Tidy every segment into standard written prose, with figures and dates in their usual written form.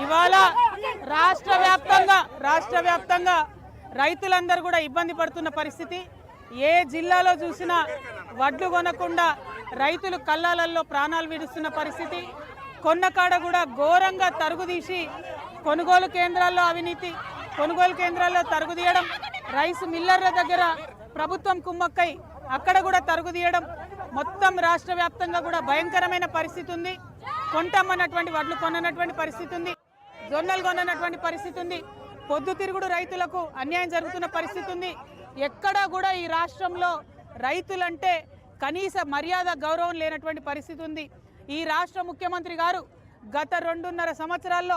ఇవాళ రాష్ట్ర వ్యాప్తంగా రైతులందరూ కూడా ఇబ్బంది పడుతున్న పరిస్థితి. ఏ జిల్లాలో చూసినా వడ్లు కొనకుండా రైతులు కల్లాలలో ప్రాణాలు విడుస్తున్న పరిస్థితి. కొన్నకాడ కూడా ఘోరంగా తరుగుదీసి కొనుగోలు కేంద్రాల్లో అవినీతి, కొనుగోలు కేంద్రాల్లో తరుగుదీయడం, రైస్ మిల్లర్ల దగ్గర ప్రభుత్వం కుమ్మక్కై అక్కడ కూడా తరుగుదీయడం, మొత్తం రాష్ట్ర వ్యాప్తంగా కూడా భయంకరమైన పరిస్థితి ఉంది. కొంటామన్నటువంటి వడ్లు కొననటువంటి పరిస్థితి ఉంది, జొన్నలు కొననటువంటి పరిస్థితి ఉంది, పొద్దుతిరుగుడు రైతులకు అన్యాయం జరుగుతున్న పరిస్థితి ఉంది. ఎక్కడా కూడా ఈ రాష్ట్రంలో రైతులంటే కనీస మర్యాద గౌరవం లేనటువంటి పరిస్థితి ఉంది. ఈ రాష్ట్ర ముఖ్యమంత్రి గారు గత 2.5 సంవత్సరాల్లో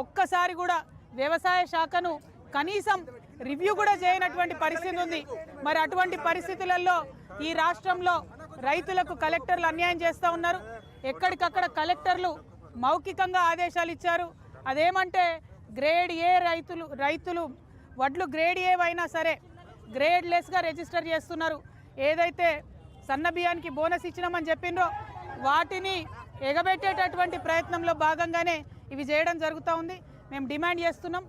ఒక్కసారి కూడా వ్యవసాయ శాఖను కనీసం రివ్యూ కూడా చేయనటువంటి పరిస్థితి ఉంది. మరి అటువంటి పరిస్థితులలో ఈ రాష్ట్రంలో రైతులకు కలెక్టర్లు అన్యాయం చేస్తూ ఉన్నారు. ఎక్కడికక్కడ కలెక్టర్లు మౌఖికంగా ఆదేశాలు ఇచ్చారు. అదేమంటే గ్రేడ్ ఏ రైతులు వడ్లు గ్రేడ్ ఏ అయినా సరే గ్రేడ్ లెస్గా రిజిస్టర్ చేస్తున్నారు. ఏదైతే సన్న బియ్యానికి బోనస్ ఇచ్చినామని చెప్పిండ్రో వాటిని ఎగబెట్టేటటువంటి ప్రయత్నంలో భాగంగానే ఇవి చేయడం జరుగుతూ ఉంది. మేము డిమాండ్ చేస్తున్నాం,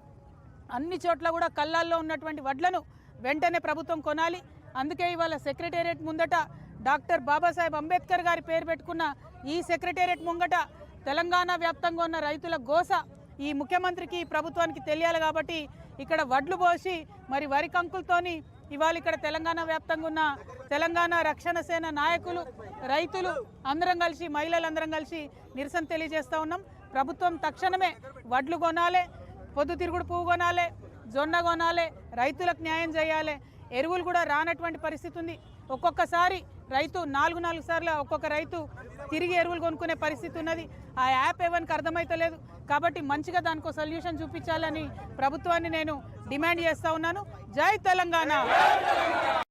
అన్ని చోట్ల కూడా కళ్ళాల్లో ఉన్నటువంటి వడ్లను వెంటనే ప్రభుత్వం కొనాలి. అందుకే ఇవాళ సెక్రటేరియట్ ముందట డాక్టర్ బాబాసాహెబ్ అంబేద్కర్ గారి పేరు పెట్టుకున్న ఈ సెక్రటేరియట్ ముంగట తెలంగాణ వ్యాప్తంగా ఉన్న రైతుల గోస ఈ ముఖ్యమంత్రికి ప్రభుత్వానికి తెలియాలి. కాబట్టి ఇక్కడ వడ్లు పోసి మరి వరి కంకులతోని ఇవాళ ఇక్కడ తెలంగాణ వ్యాప్తంగా ఉన్న తెలంగాణ రక్షణ సేన నాయకులు, రైతులు అందరం కలిసి, మహిళలందరం కలిసి నిరసన తెలియజేస్తూ ఉన్నాం. ప్రభుత్వం తక్షణమే వడ్లు కొనాలి, పొద్దుతిరుగుడు పువ్వు కొనాలి, జొన్న కొనాలి, రైతులకు న్యాయం చేయాలి. ఎరువులు కూడా రానటువంటి పరిస్థితి ఉంది. ఒక్కొక్కసారి రైతు 4 సార్లు ఒక్కొక్క రైతు తిరిగి ఎరువులు కొనుక్కునే పరిస్థితి ఉన్నది. ఆ యాప్ ఎవరికి అర్థమైతలేదు. కాబట్టి మంచిగా దానికి సొల్యూషన్ చూపించాలని ప్రభుత్వాన్ని నేను డిమాండ్ చేస్తూ ఉన్నాను. జై తెలంగాణ.